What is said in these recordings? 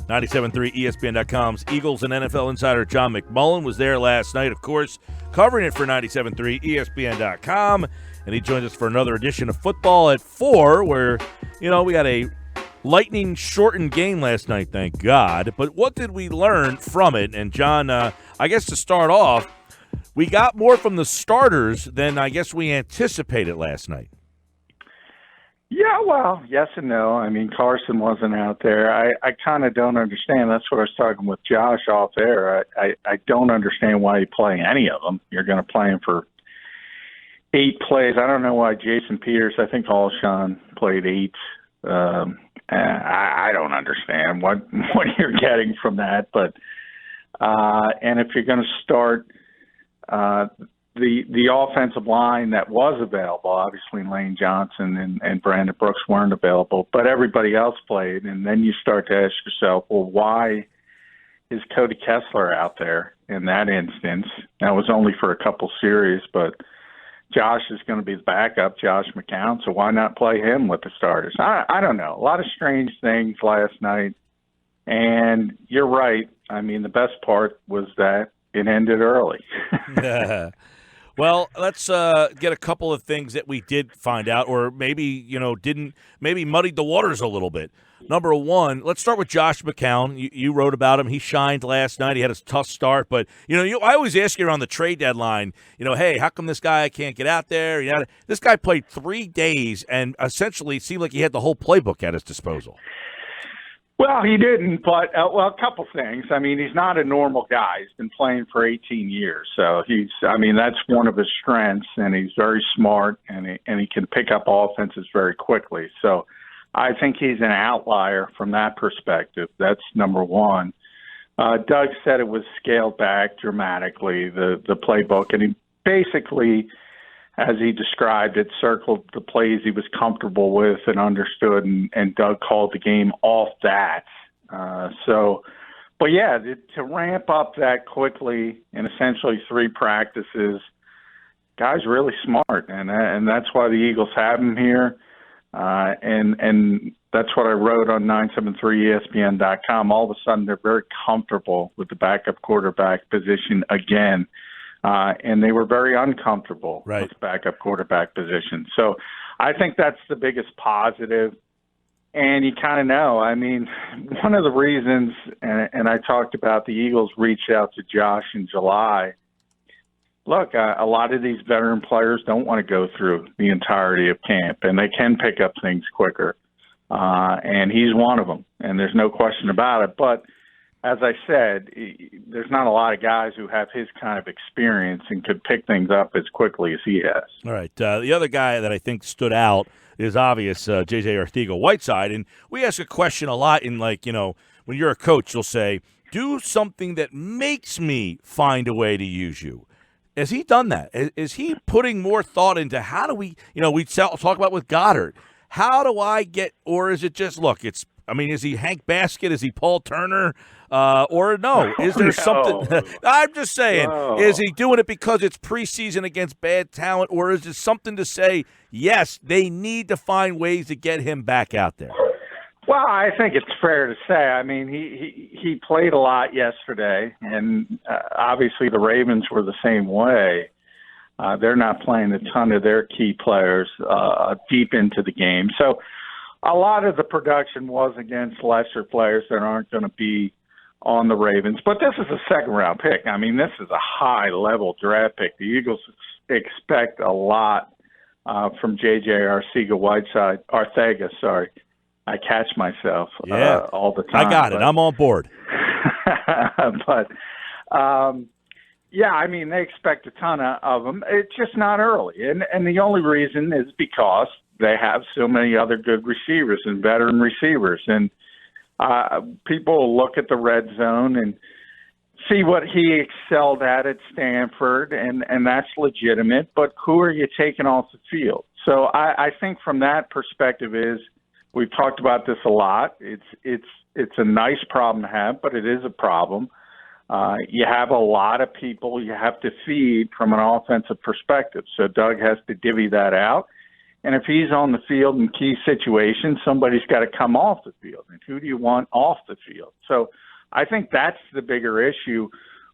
97.3 ESPN.com's Eagles and NFL Insider John McMullen was there last night, of course, covering it for 97.3 ESPN.com. And he joins us for another edition of Football at 4, where, we got a lightning-shortened game last night, thank God. But what did we learn from it? And, John, I guess to start off, we got more from the starters than I guess we anticipated last night. Yeah, well, yes and no. I mean, Carson wasn't out there. I kind of don't understand. That's what I was talking with Josh off there. I don't understand why you play any of them. You're going to play them for 8 plays. I don't know why Jason Peters, I think Alshon played 8. I don't understand what you're getting from that. But and if you're going to start the offensive line that was available, obviously Lane Johnson and Brandon Brooks weren't available, but everybody else played. And then you start to ask yourself, well, why is Cody Kessler out there in that instance? That was only for a couple series, but Josh is going to be the backup, Josh McCown, so why not play him with the starters? I don't know. A lot of strange things last night. And you're right. I mean, the best part was that it ended early. Well, let's get a couple of things that we did find out, or maybe, maybe muddied the waters a little bit. Number one, let's start with Josh McCown. You wrote about him. He shined last night. He had a tough start, but I always ask you around the trade deadline, hey, how come this guy can't get out there? This guy played 3 days and essentially seemed like he had the whole playbook at his disposal. Well, he didn't, but a couple things. I mean, he's not a normal guy. He's been playing for 18 years, so that's one of his strengths, and he's very smart, and he can pick up offenses very quickly. So I think he's an outlier from that perspective. That's number one. Doug said it was scaled back dramatically, the playbook, and he basically, as he described it, circled the plays he was comfortable with and understood, and Doug called the game off that. But yeah, to ramp up that quickly in essentially 3 practices, guy's really smart, and that's why the Eagles have him here. And that's what I wrote on 973ESPN.com. All of a sudden, they're very comfortable with the backup quarterback position again. And they were very uncomfortable with the backup quarterback position. So I think that's the biggest positive. And you kind of know, I mean, one of the reasons, and I talked about the Eagles reached out to Josh in July. Look, a lot of these veteran players don't want to go through the entirety of camp, and they can pick up things quicker. And he's one of them, and there's no question about it. But as I said, there's not a lot of guys who have his kind of experience and could pick things up as quickly as he has. All right. The other guy that I think stood out is obvious, J.J. Arcega-Whiteside. And we ask a question a lot in, when you're a coach, you'll say, do something that makes me find a way to use you. Has he done that? Is he putting more thought into how do we talk about with Goddard, how do I get, or is it just, is he Hank Baskett? Is he Paul Turner? Or no? Is there something? I'm just saying, is he doing it because it's preseason against bad talent, or is it something to say, yes, they need to find ways to get him back out there? Well, I think it's fair to say. I mean, he played a lot yesterday, and obviously the Ravens were the same way. They're not playing a ton of their key players deep into the game. So a lot of the production was against lesser players that aren't going to be on the Ravens. But this is a second-round pick. I mean, this is a high-level draft pick. The Eagles expect a lot from J.J. Arcega-Whiteside. I catch myself all the time. I got it. I'm on board. But, they expect a ton of them. It's just not early. And the only reason is because they have so many other good receivers and veteran receivers. And people will look at the red zone and see what he excelled at Stanford, and that's legitimate. But who are you taking off the field? So I think from that perspective we've talked about this a lot. It's a nice problem to have, but it is a problem. You have a lot of people you have to feed from an offensive perspective. So Doug has to divvy that out. And if he's on the field in key situations, somebody's got to come off the field. And who do you want off the field? So I think that's the bigger issue.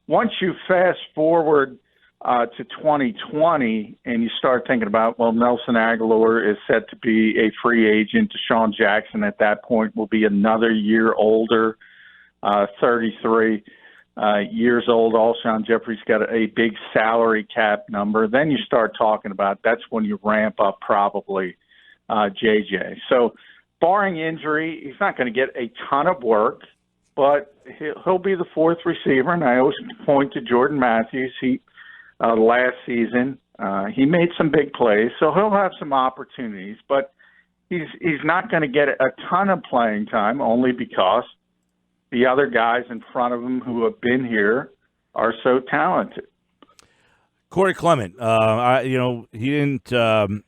Once you fast forward to 2020 and you start thinking about, well, Nelson Aguilar is set to be a free agent. Deshaun Jackson at that point will be another year older, 33 years old. Alshon Jeffrey's got a big salary cap number. Then you start talking about that's when you ramp up probably JJ. So barring injury, he's not going to get a ton of work, but he'll be the fourth receiver. And I always point to Jordan Matthews. Last season, he made some big plays, so he'll have some opportunities, but he's not going to get a ton of playing time only because the other guys in front of him who have been here are so talented. Corey Clement, he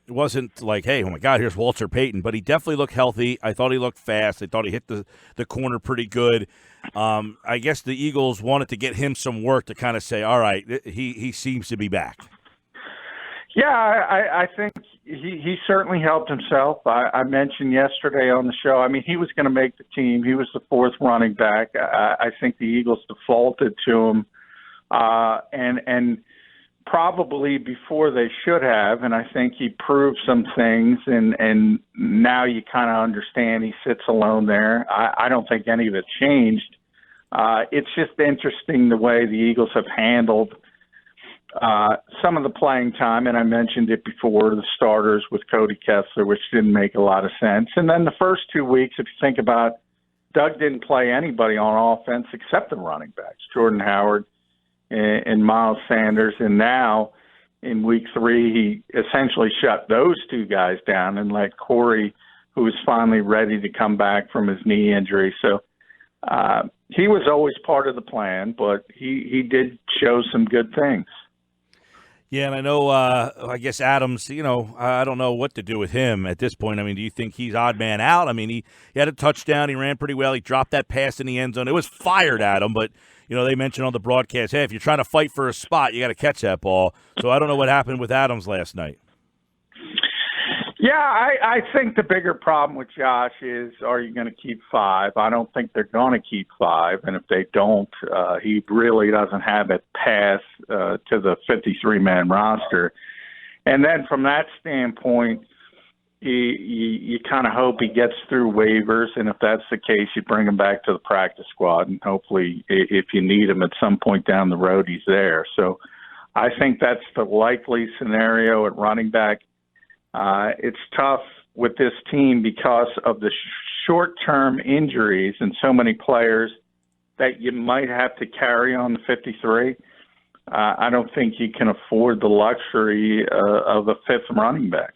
wasn't like, hey, oh my God, here's Walter Payton, but he definitely looked healthy. I thought he looked fast. I thought he hit the corner pretty good. I guess the Eagles wanted to get him some work to kind of say, all right, he seems to be back. Yeah, I think he certainly helped himself. I mentioned yesterday on the show, I mean, he was going to make the team. He was the fourth running back. I think the Eagles defaulted to him, and probably before they should have, and I think he proved some things, and now you kind of understand he sits alone there. I don't think any of it changed. It's just interesting the way the Eagles have handled some of the playing time, and I mentioned it before, the starters with Cody Kessler, which didn't make a lot of sense. And then the first 2 weeks, if you think about it, Doug didn't play anybody on offense except the running backs, Jordan Howard and Miles Sanders. And now in week 3, he essentially shut those two guys down and let Corey, who was finally ready to come back from his knee injury. So he was always part of the plan, but he did show some good things. Yeah, and I know, I guess Adams, I don't know what to do with him at this point. I mean, do you think he's odd man out? I mean, he had a touchdown. He ran pretty well. He dropped that pass in the end zone. It was fired at him, but, they mentioned on the broadcast, hey, if you're trying to fight for a spot, you got to catch that ball. So I don't know what happened with Adams last night. Yeah, I think the bigger problem with Josh is, are you going to keep 5? I don't think they're going to keep 5, and if they don't, he really doesn't have it pass to the 53-man roster. And then from that standpoint, you kind of hope he gets through waivers, and if that's the case, you bring him back to the practice squad, and hopefully if you need him at some point down the road, he's there. So I think that's the likely scenario at running back. It's tough with this team because of the short-term injuries and so many players that you might have to carry on the 53. I don't think you can afford the luxury of a fifth running back.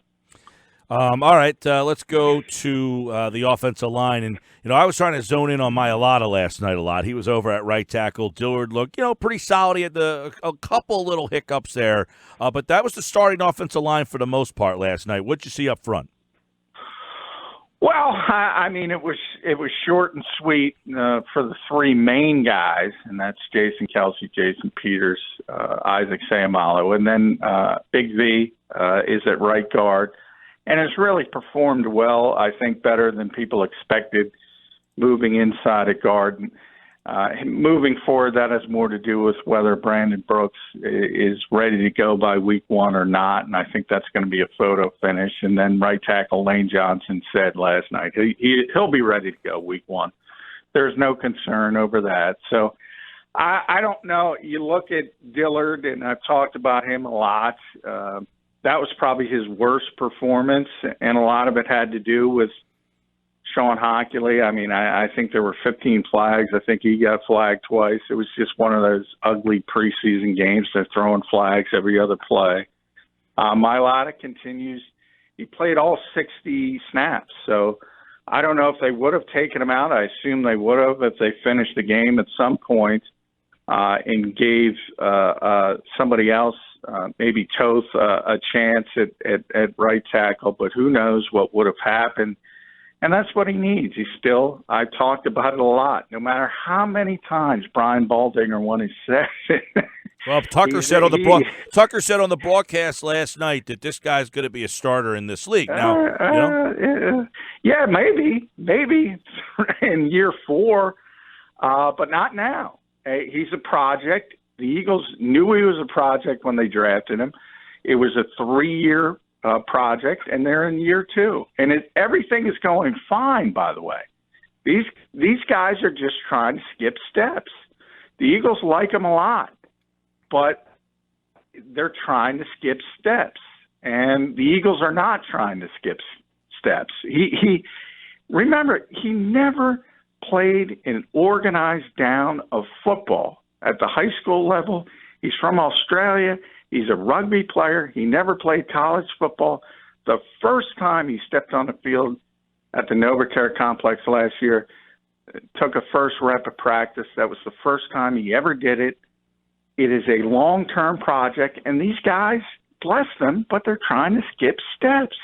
All right, let's go to the offensive line. And, I was trying to zone in on Mailata last night a lot. He was over at right tackle. Dillard looked, pretty solid. He had a couple little hiccups there. But that was the starting offensive line for the most part last night. What'd you see up front? Well, I mean, it was short and sweet for the three main guys, and that's Jason Kelsey, Jason Peters, Isaac Seumalo. And then Big V is at right guard. And has really performed well, I think, better than people expected moving inside at guard. Moving forward, that has more to do with whether Brandon Brooks is ready to go by week 1 or not, and I think that's going to be a photo finish. And then right tackle Lane Johnson said last night he'll be ready to go week 1. There's no concern over that. So I don't know. You look at Dillard, and I've talked about him a lot. That was probably his worst performance, and a lot of it had to do with Sean Hockley. I mean, I think there were 15 flags. I think he got flagged twice. It was just one of those ugly preseason games. They're throwing flags every other play. Mailata continues. He played all 60 snaps, so I don't know if they would have taken him out. I assume they would have if they finished the game at some point and gave somebody else, maybe Toth, a chance at right tackle, but who knows what would have happened. And that's what he needs. I've talked about it a lot. No matter how many times Brian Baldinger won his session, Well, Tucker said on the broadcast last night that this guy's going to be a starter in this league. Now, yeah, maybe in year 4, but not now. He's a project. The Eagles knew he was a project when they drafted him. It was a 3-year project, and they're in year 2, and everything is going fine. By the way, these guys are just trying to skip steps. The Eagles like him a lot, but they're trying to skip steps, and the Eagles are not trying to skip steps. Remember, he never played an organized down of football at the high school level. He's from Australia. He's a rugby player. He never played college football. The first time he stepped on the field at the Novaterra Complex last year, took a first rep of practice. That was the first time he ever did it. It is a long-term project, and these guys, bless them, but they're trying to skip steps.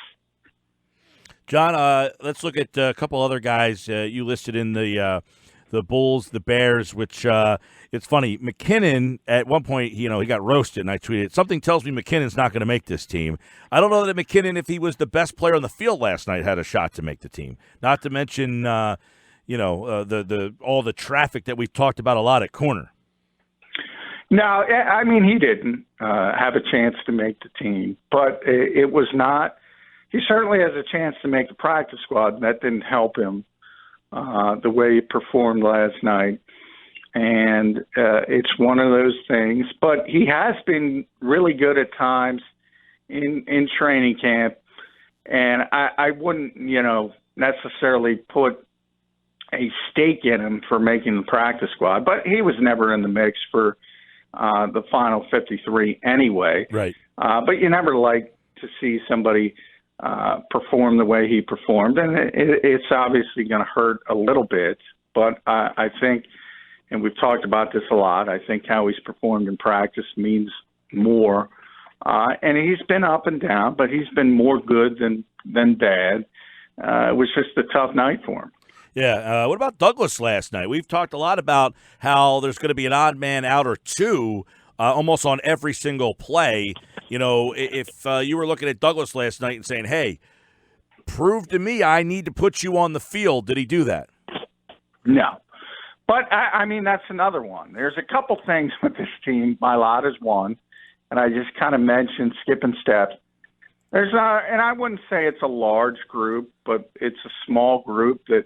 John, let's look at a couple other guys you listed in the Bulls, the Bears, which it's funny. McKinnon, at one point, he got roasted, and I tweeted, something tells me McKinnon's not going to make this team. I don't know that McKinnon, if he was the best player on the field last night, had a shot to make the team. Not to mention, all the traffic that we've talked about a lot at corner. No, I mean, he didn't have a chance to make the team, but it was not. He certainly has a chance to make the practice squad, and that didn't help him the way he performed last night. And it's one of those things. But he has been really good at times in training camp, and I wouldn't, necessarily put a stake in him for making the practice squad. But he was never in the mix for the final 53 anyway. Right. But you never like to see somebody perform the way he performed, and it's obviously going to hurt a little bit. But I think, and we've talked about this a lot, I think how he's performed in practice means more. And he's been up and down, but he's been more good than bad. It was just a tough night for him. Yeah. What about Douglas last night? We've talked a lot about how there's going to be an odd man out or two almost on every single play. If you were looking at Douglas last night and saying, hey, prove to me I need to put you on the field, did he do that? No. But, I mean, that's another one. There's a couple things with this team. My lot is one, and I just kind of mentioned skipping steps. And I wouldn't say it's a large group, but it's a small group that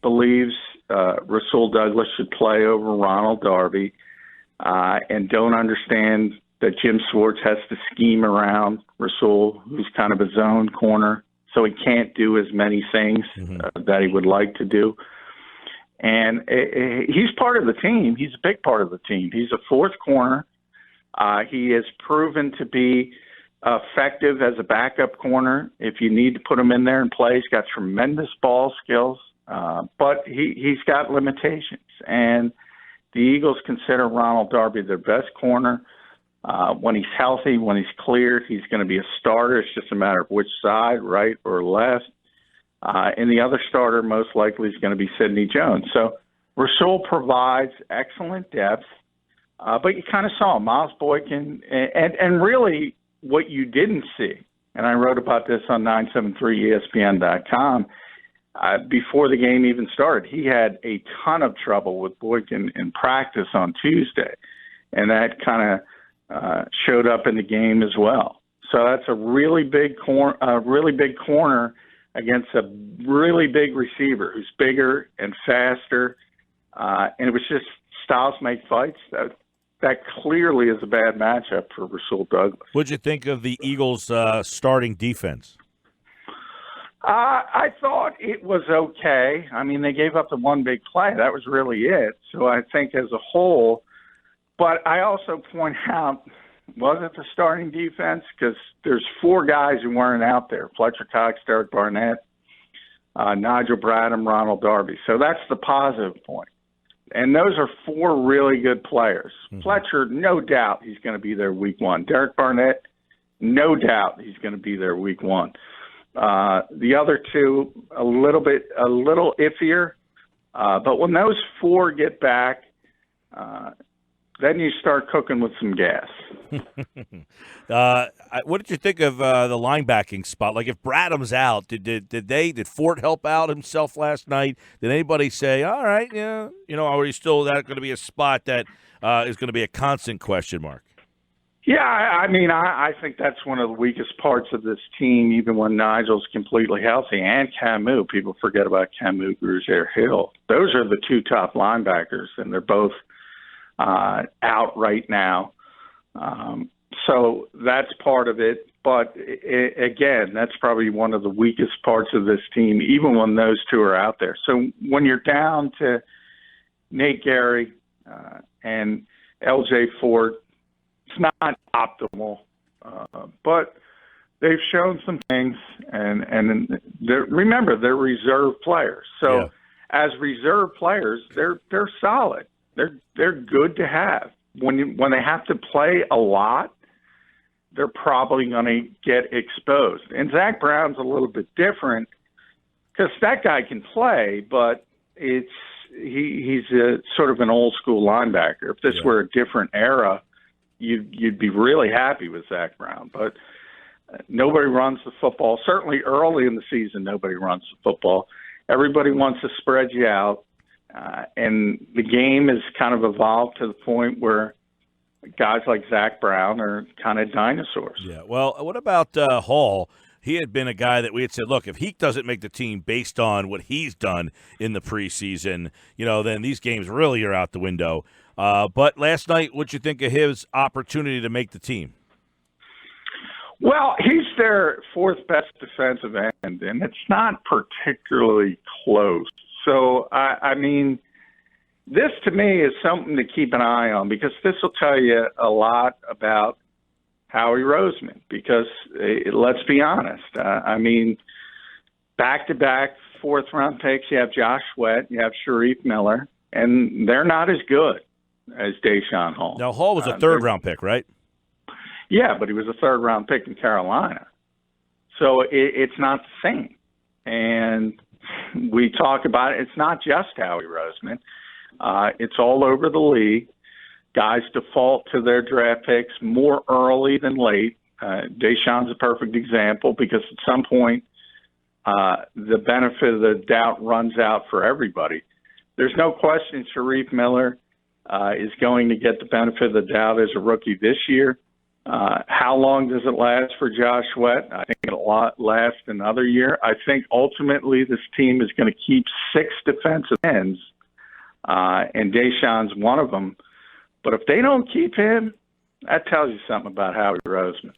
believes Rasul Douglas should play over Ronald Darby and don't understand that Jim Swartz has to scheme around Rasul, who's kind of a zone corner, so he can't do as many things that he would like to do. And he's part of the team. He's a big part of the team. He's a fourth corner. He has proven to be effective as a backup corner. If you need to put him in there and play, he's got tremendous ball skills, but he's got limitations. And the Eagles consider Ronald Darby their best corner. When he's healthy, when he's cleared, he's going to be a starter. It's just a matter of which side, right or left. And the other starter most likely is going to be Sidney Jones. So Rasul provides excellent depth, but you kind of saw Miles Boykin, and really what you didn't see, and I wrote about this on 973ESPN.com, before the game even started, he had a ton of trouble with Boykin in practice on Tuesday, and that kind of showed up in the game as well. So that's a really big corner against a really big receiver who's bigger and faster, and it was just styles make fights. That clearly is a bad matchup for Rasul Douglas. What'd you think of the Eagles' starting defense? I thought it was okay. I mean, they gave up the one big play. That was really it. So I think as a whole, but I also point out, was it the starting defense? Because there's four guys who weren't out there: Fletcher Cox, Derek Barnett, Nigel Bradham, Ronald Darby. So that's the positive point. And those are four really good players. Fletcher, no doubt he's going to be there week one. Derek Barnett, no doubt he's going to be there week one. The other two, a little iffier. But when those four get back, then you start cooking with some gas. What did you think of the linebacking spot? Like, if Bradham's out, did Fort help out himself last night? Did anybody say, all right, yeah, are you still that going to be a spot that is going to be a constant question mark? Yeah, I think that's one of the weakest parts of this team, even when Nigel's completely healthy, and Camus. People forget about Camus, Grugier-Hill. Those are the two top linebackers, and they're both out right now. So that's part of it. But again, that's probably one of the weakest parts of this team, even when those two are out there. So when you're down to Nate Gary and LJ Fort, it's not optimal, but they've shown some things, and remember, they're reserve players. So as reserve players, they're solid. They're good to have. When they have to play a lot, they're probably going to get exposed. And Zach Brown's a little bit different because that guy can play, but he's a sort of an old school linebacker. If this were a different era, you'd be really happy with Zach Brown, but nobody runs the football. Certainly early in the season, nobody runs the football. Everybody wants to spread you out, and the game has kind of evolved to the point where guys like Zach Brown are kind of dinosaurs. Yeah. Well, what about Hall? He had been a guy that we had said, look, if he doesn't make the team based on what he's done in the preseason, then these games really are out the window. But last night, what'd you think of his opportunity to make the team? Well, he's their fourth best defensive end, and it's not particularly close. So, this to me is something to keep an eye on, because this will tell you a lot about Howie Roseman, because let's be honest. Back-to-back fourth-round picks, you have Josh Sweat, you have Sharif Miller, and they're not as good as Deshaun Hall. Now, Hall was a third-round pick, right? Yeah, but he was a third-round pick in Carolina. So it's not the same. And we talk about it. It's not just Howie Roseman. It's all over the league. Guys default to their draft picks more early than late. Deshaun's a perfect example, because at some point the benefit of the doubt runs out for everybody. There's no question Sharif Miller is going to get the benefit of the doubt as a rookie this year. How long does it last for Josh Sweat? I think it'll last another year. I think ultimately this team is going to keep 6 defensive ends, and Deshaun's one of them. But if they don't keep him, that tells you something about Howie Roseman.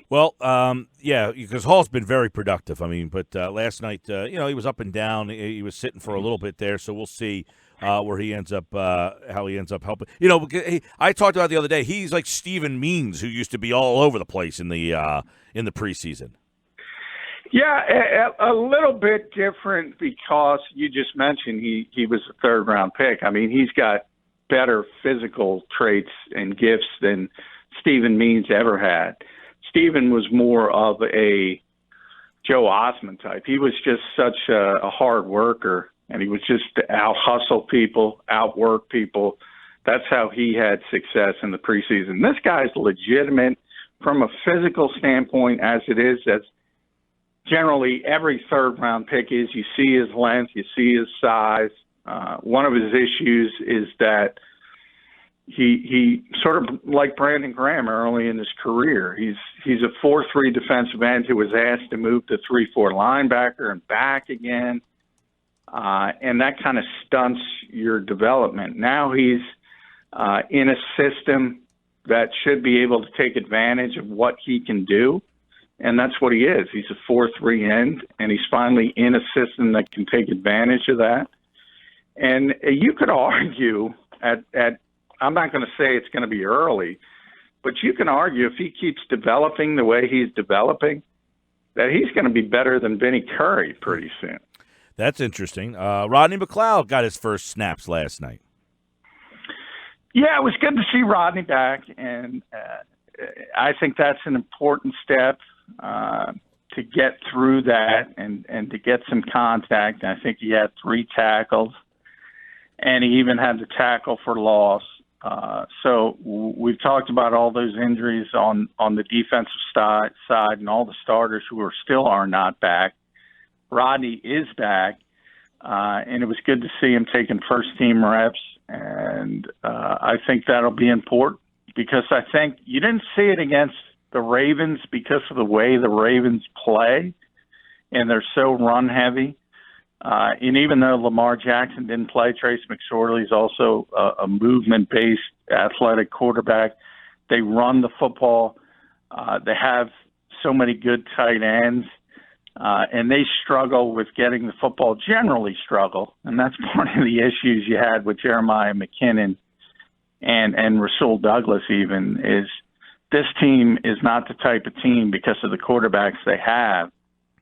Well, because Hall's been very productive. But last night, he was up and down. He was sitting for a little bit there, so we'll see where he ends up, how he ends up helping. I talked about the other day. He's like Steven Means, who used to be all over the place in the preseason. Yeah, a little bit different, because you just mentioned he was a third-round pick. He's got better physical traits and gifts than Steven Means ever had. Steven was more of a Joe Osmond type. He was just such a hard worker, and he was just out-hustle people, outwork people. That's how he had success in the preseason. This guy's legitimate from a physical standpoint, as it is, as generally every third-round pick is. You see his length, you see his size. One of his issues is that he sort of like Brandon Graham early in his career. He's a 4-3 defensive end who was asked to move to 3-4 linebacker and back again, and that kind of stunts your development. Now he's in a system that should be able to take advantage of what he can do, and that's what he is. He's a 4-3 end, and he's finally in a system that can take advantage of that. And you could argue I'm not going to say it's going to be early, but you can argue if he keeps developing the way he's developing, that he's going to be better than Vinny Curry pretty soon. That's interesting. Rodney McLeod got his first snaps last night. Yeah, it was good to see Rodney back, and I think that's an important step to get through that and to get some contact. I think he had 3 tackles, and he even had the tackle for loss. So we've talked about all those injuries on the defensive side and all the starters who are not back. Rodney is back, and it was good to see him taking first-team reps, and I think that'll be important because I think you didn't see it against the Ravens because of the way the Ravens play, and they're so run-heavy. And even though Lamar Jackson didn't play, Trace McSorley is also a movement-based athletic quarterback. They run the football. They have so many good tight ends. And they struggle with getting the football, generally struggle. And that's part of the issues you had with Jeremiah McKinnon and Rasul Douglas even, is this team is not the type of team, because of the quarterbacks they have,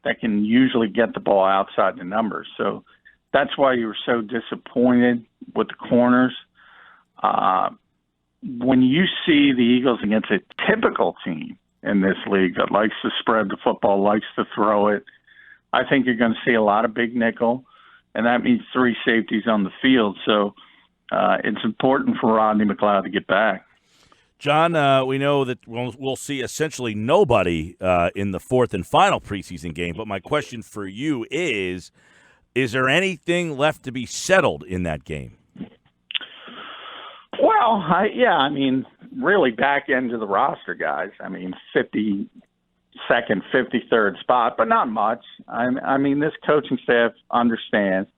that can usually get the ball outside the numbers. So that's why you were so disappointed with the corners. When you see the Eagles against a typical team in this league that likes to spread the football, likes to throw it, I think you're going to see a lot of big nickel, and that means three safeties on the field. So it's important for Rodney McLeod to get back. John, we know that we'll see essentially nobody in the fourth and final preseason game, but my question for you is there anything left to be settled in that game? Well, I mean, really back end of the roster guys. I mean, 52nd, 53rd spot, but not much. I mean, this coaching staff understands.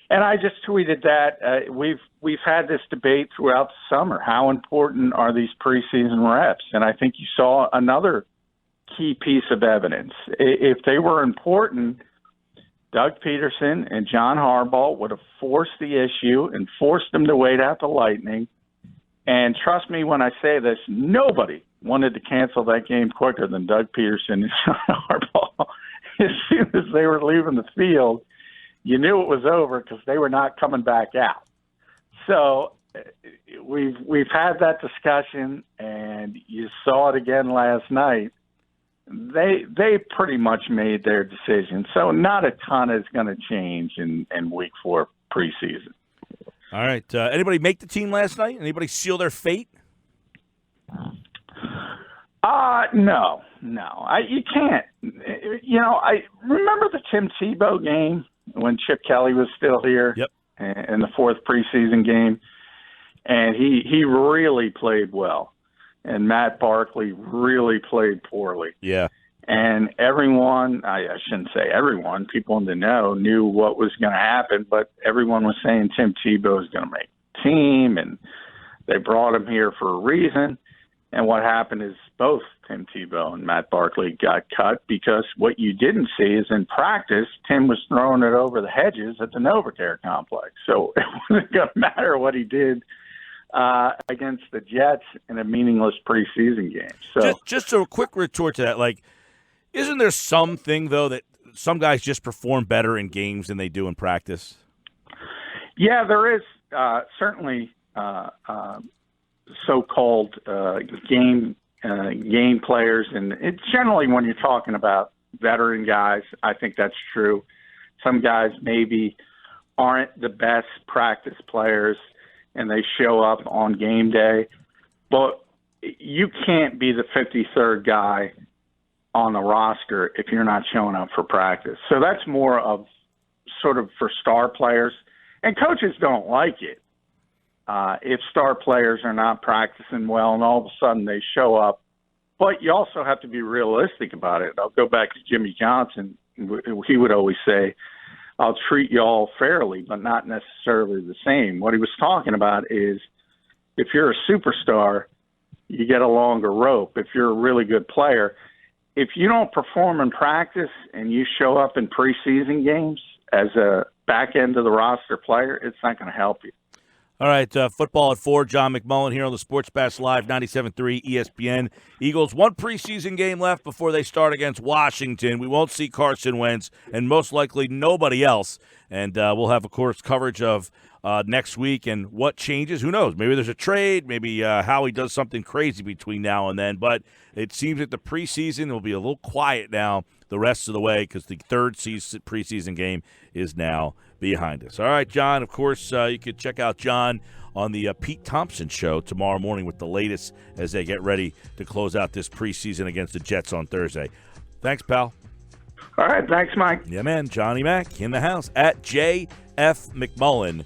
And I just tweeted that we've had this debate throughout the summer. How important are these preseason reps? And I think you saw another key piece of evidence. If they were important, Doug Peterson and John Harbaugh would have forced the issue and forced them to wait out the Lightning. And trust me when I say this, nobody wanted to cancel that game quicker than Doug Peterson and John Harbaugh. As soon as they were leaving the field, you knew it was over because they were not coming back out. So we've had that discussion, and you saw it again last night. They pretty much made their decision. So not a ton is going to change in week 4 preseason. All right. Anybody make the team last night? Anybody seal their fate? No. You can't. You know, I remember the Tim Tebow game when Chip Kelly was still here. Yep. In the 4th preseason game, and he really played well, and Matt Barkley really played poorly. Yeah. And everyone, I shouldn't say everyone, people in the know knew what was going to happen, but everyone was saying Tim Tebow is going to make the team, and they brought him here for a reason. And what happened is both Tim Tebow and Matt Barkley got cut, because what you didn't see is in practice, Tim was throwing it over the hedges at the NovaCare complex. So it wasn't going to matter what he did against the Jets in a meaningless preseason game. So just a quick retort to that, like, isn't there something, though, that some guys just perform better in games than they do in practice? Yeah, there is certainly so-called game players, and it's generally when you're talking about veteran guys, I think that's true. Some guys maybe aren't the best practice players, and they show up on game day, but you can't be the 53rd guy on the roster if you're not showing up for practice. So that's more of sort of for star players, and coaches don't like it. If star players are not practicing well and all of a sudden they show up. But you also have to be realistic about it. I'll go back to Jimmy Johnson. He would always say, I'll treat you all fairly, but not necessarily the same. What he was talking about is if you're a superstar, you get a longer rope. If you're a really good player, if you don't perform in practice and you show up in preseason games as a back end of the roster player, it's not going to help you. All right, football at 4. John McMullen here on the Sports Bash Live, 97.3 ESPN. Eagles, one preseason game left before they start against Washington. We won't see Carson Wentz and most likely nobody else. And we'll have, of course, coverage of next week and what changes. Who knows? Maybe there's a trade. Maybe Howie does something crazy between now and then. But it seems that the preseason will be a little quiet now the rest of the way because the third preseason game is now behind us. All right, John, of course, you could check out John on the Pete Thompson Show tomorrow morning with the latest as they get ready to close out this preseason against the Jets on Thursday. Thanks, pal. All right. Thanks, Mike. Yeah, man. Johnny Mac in the house at JF McMullen.